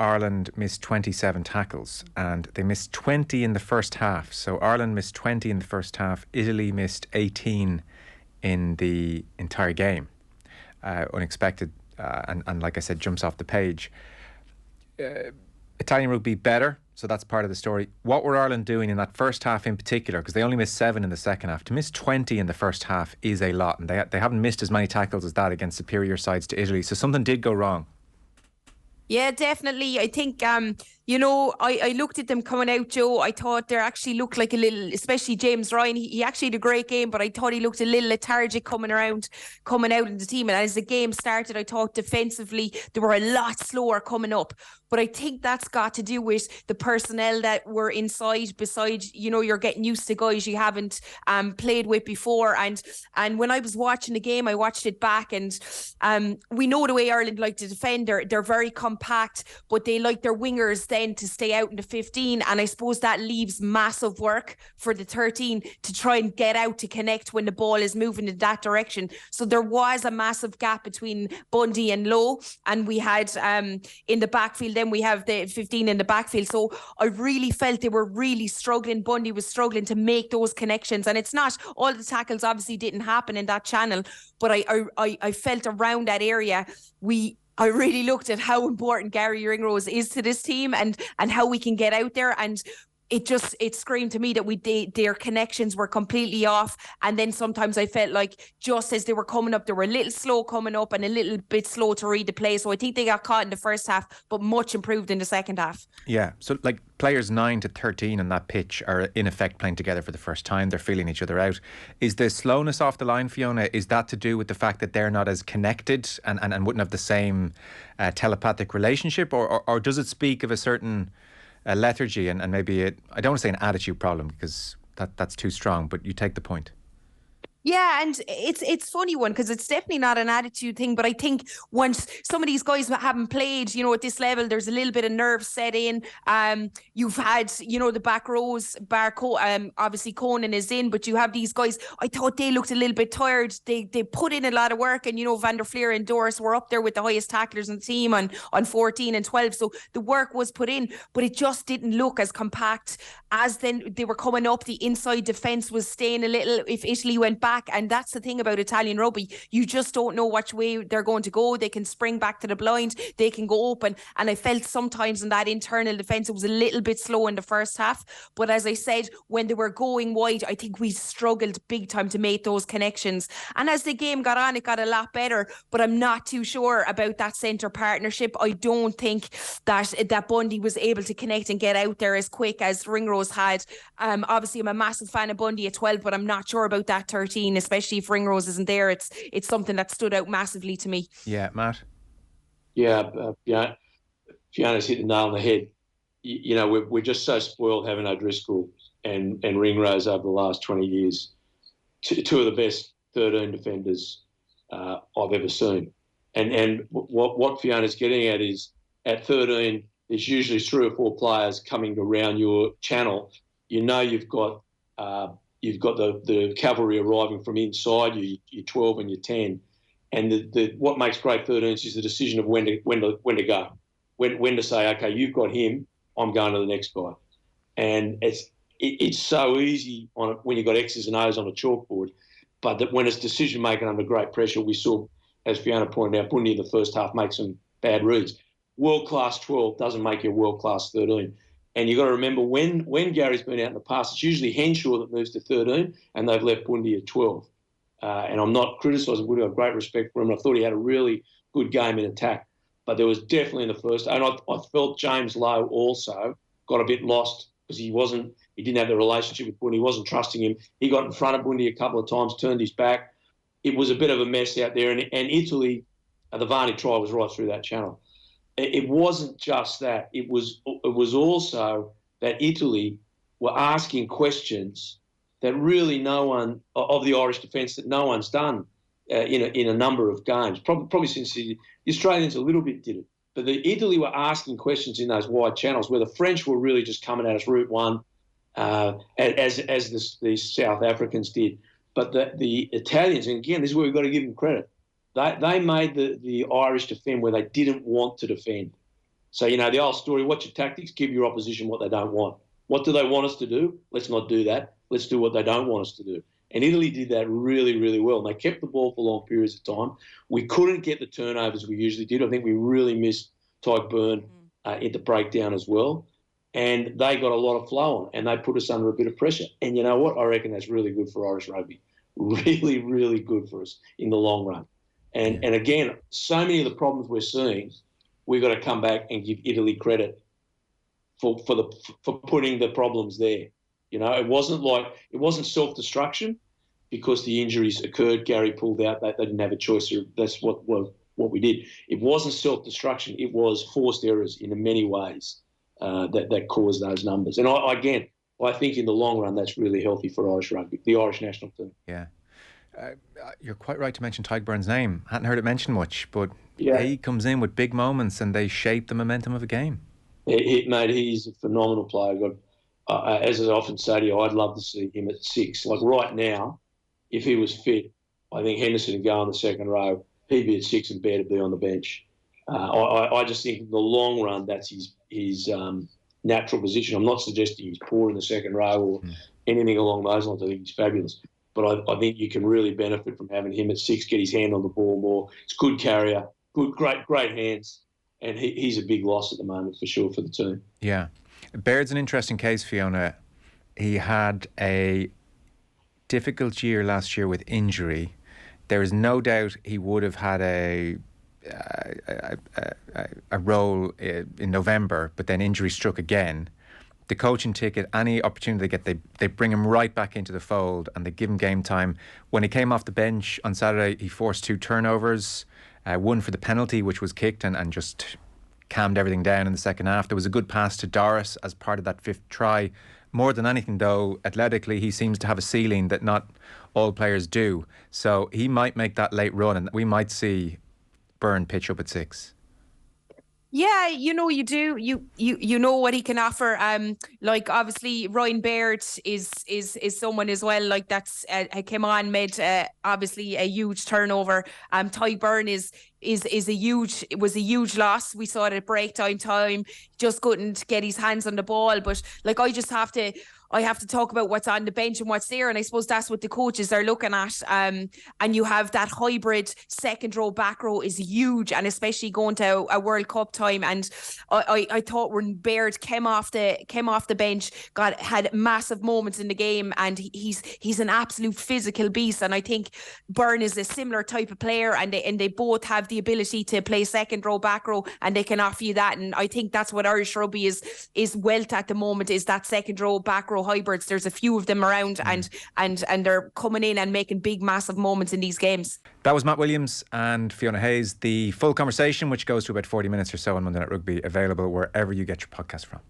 Ireland missed 27 tackles, and they missed 20 in the first half. So Ireland missed 20 in the first half. Italy missed 18 in the entire game. Unexpected, and like I said, jumps off the page. Italian rugby better, so that's part of the story. What were Ireland doing in that first half in particular? Because they only missed 7 in the second half. To miss 20 in the first half is a lot, and they haven't missed as many tackles as that against superior sides to Italy. So something did go wrong. Yeah, definitely. I think, I looked at them coming out, Joe. I thought they actually looked like a little, especially James Ryan. He actually had a great game, but I thought he looked a little lethargic coming out in the team. And as the game started, I thought defensively they were a lot slower coming up. But I think that's got to do with the personnel that were inside, besides, you're getting used to guys you haven't played with before. And when I was watching the game, I watched it back, and we know the way Ireland like to defend. They're very compact, but they like their wingers then to stay out in the 15. And I suppose that leaves massive work for the 13 to try and get out to connect when the ball is moving in that direction. So there was a massive gap between Bundy and Lowe. And we had in the backfield, then we have the 15 in the backfield. So I really felt they were really struggling. Bundy was struggling to make those connections. And it's not, all the tackles obviously didn't happen in that channel, but I felt around that area, I really looked at how important Garry Ringrose is to this team and how we can get out there. And it screamed to me that their connections were completely off. And then sometimes I felt like just as they were coming up, they were a little slow coming up and a little bit slow to read the play. So I think they got caught in the first half, but much improved in the second half. Yeah, so like players 9 to 13 on that pitch are in effect playing together for the first time. They're feeling each other out. Is the slowness off the line, Fiona, is that to do with the fact that they're not as connected and wouldn't have the same telepathic relationship? Or does it speak of a certain lethargy and maybe I don't want to say an attitude problem, because that's too strong, but you take the point. Yeah, and it's funny one, because it's definitely not an attitude thing, but I think once some of these guys haven't played, at this level, there's a little bit of nerve set in. You've had, the back rows, obviously Conan is in, but you have these guys, I thought they looked a little bit tired. They put in a lot of work, and, Van der Fleer and Doris were up there with the highest tacklers in the team on 14 and 12. So the work was put in, but it just didn't look as compact as then they were coming up. The inside defence was staying a little if Italy went back. And that's the thing about Italian rugby. You just don't know which way they're going to go. They can spring back to the blind. They can go open. And I felt sometimes in that internal defence, it was a little bit slow in the first half. But as I said, when they were going wide, I think we struggled big time to make those connections. And as the game got on, it got a lot better. But I'm not too sure about that centre partnership. I don't think that Bundy was able to connect and get out there as quick as Ringrose had. Obviously, I'm a massive fan of Bundy at 12, but I'm not sure about that 13. Especially if Ringrose isn't there. It's something that stood out massively to me. Yeah, Matt? Yeah, Fiona's hit the nail on the head. We're just so spoiled having O'Driscoll and Ringrose over the last 20 years. Two of the best 13 defenders I've ever seen. And what Fiona's getting at is at 13, there's usually 3 or 4 players coming around your channel. You've got the cavalry arriving from inside you, your 12 and your 10, and what makes great 13s is the decision of when to go, when to say, okay, you've got him, I'm going to the next guy, and it's so easy when you've got X's and O's on a chalkboard, but that when it's decision making under great pressure, we saw, as Fiona pointed out, Bundy in the first half make some bad reads. World class 12 doesn't make you a world class 13. And you've got to remember, when Gary's been out in the past, it's usually Henshaw that moves to 13, and they've left Bundy at 12. And I'm not criticising Bundy. I have great respect for him. I thought he had a really good game in attack. But there was definitely in the first, and I felt James Lowe also got a bit lost because he didn't have the relationship with Bundy. He wasn't trusting him. He got in front of Bundy a couple of times, turned his back. It was a bit of a mess out there. And Italy, the Varney try was right through that channel. It wasn't just that. It was also that Italy were asking questions that really no one of the Irish defence that no one's done in a number of games. Probably since the Australians a little bit did it, but Italy were asking questions in those wide channels where the French were really just coming at us route one, as the South Africans did. But the Italians, and again, this is where we've got to give them credit. They made the Irish defend where they didn't want to defend. So, the old story, what's your tactics? Give your opposition what they don't want. What do they want us to do? Let's not do that. Let's do what they don't want us to do. And Italy did that really, really well. And they kept the ball for long periods of time. We couldn't get the turnovers we usually did. I think we really missed Tyke Byrne at the breakdown as well. And they got a lot of flow on, and they put us under a bit of pressure. And you know what? I reckon that's really good for Irish rugby. Really, really good for us in the long run. And again, so many of the problems we're seeing, we've got to come back and give Italy credit for putting the problems there. It wasn't self-destruction because the injuries occurred. Garry pulled out. They didn't have a choice. That's what we did. It wasn't self-destruction. It was forced errors in many ways that caused those numbers. And I think in the long run that's really healthy for Irish rugby, the Irish national team. Yeah. You're quite right to mention Tyke Byrne's name. Hadn't heard it mentioned much, but he comes in with big moments and they shape the momentum of a game. Mate, he's a phenomenal player. As I often say to you, I'd love to see him at 6. Like right now, if he was fit, I think Henderson would go on the second row. He'd be at 6 and Bear to be on the bench. I just think in the long run, that's his natural position. I'm not suggesting he's poor in the second row or anything along those lines. I think he's fabulous. But I think you can really benefit from having him at 6, get his hand on the ball more. It's good carrier, great hands, and he's a big loss at the moment for sure for the team. Yeah. Baird's an interesting case, Fiona. He had a difficult year last year with injury. There is no doubt he would have had a role in November, but then injury struck again. The coaching ticket, any opportunity they get, they bring him right back into the fold and they give him game time. When he came off the bench on Saturday, he forced 2 turnovers, one for the penalty, which was kicked and just calmed everything down in the second half. There was a good pass to Doris as part of that 5th try. More than anything, though, athletically, he seems to have a ceiling that not all players do. So he might make that late run and we might see Byrne pitch up at 6. Yeah, you do. You know what he can offer. Like obviously Ryan Baird is someone as well. Like that's came on, made obviously a huge turnover. Tyke Byrne was a huge loss. We saw it at break time. Just couldn't get his hands on the ball. But like I have to talk about what's on the bench and what's there, and I suppose that's what the coaches are looking at. And you have that hybrid second row, back row is huge, and especially going to a World Cup time. And I thought when Baird came off the bench, had massive moments in the game, and he's an absolute physical beast. And I think Byrne is a similar type of player, and they both have the ability to play second row, back row, and they can offer you that. And I think that's what Irish rugby is wealth at the moment, is that second row, back row hybrids. There's a few of them around, and they're coming in and making big, massive moments in these games. That was Matt Williams and Fiona Hayes. The full conversation, which goes to about 40 minutes or so on Monday Night Rugby, available wherever you get your podcast from.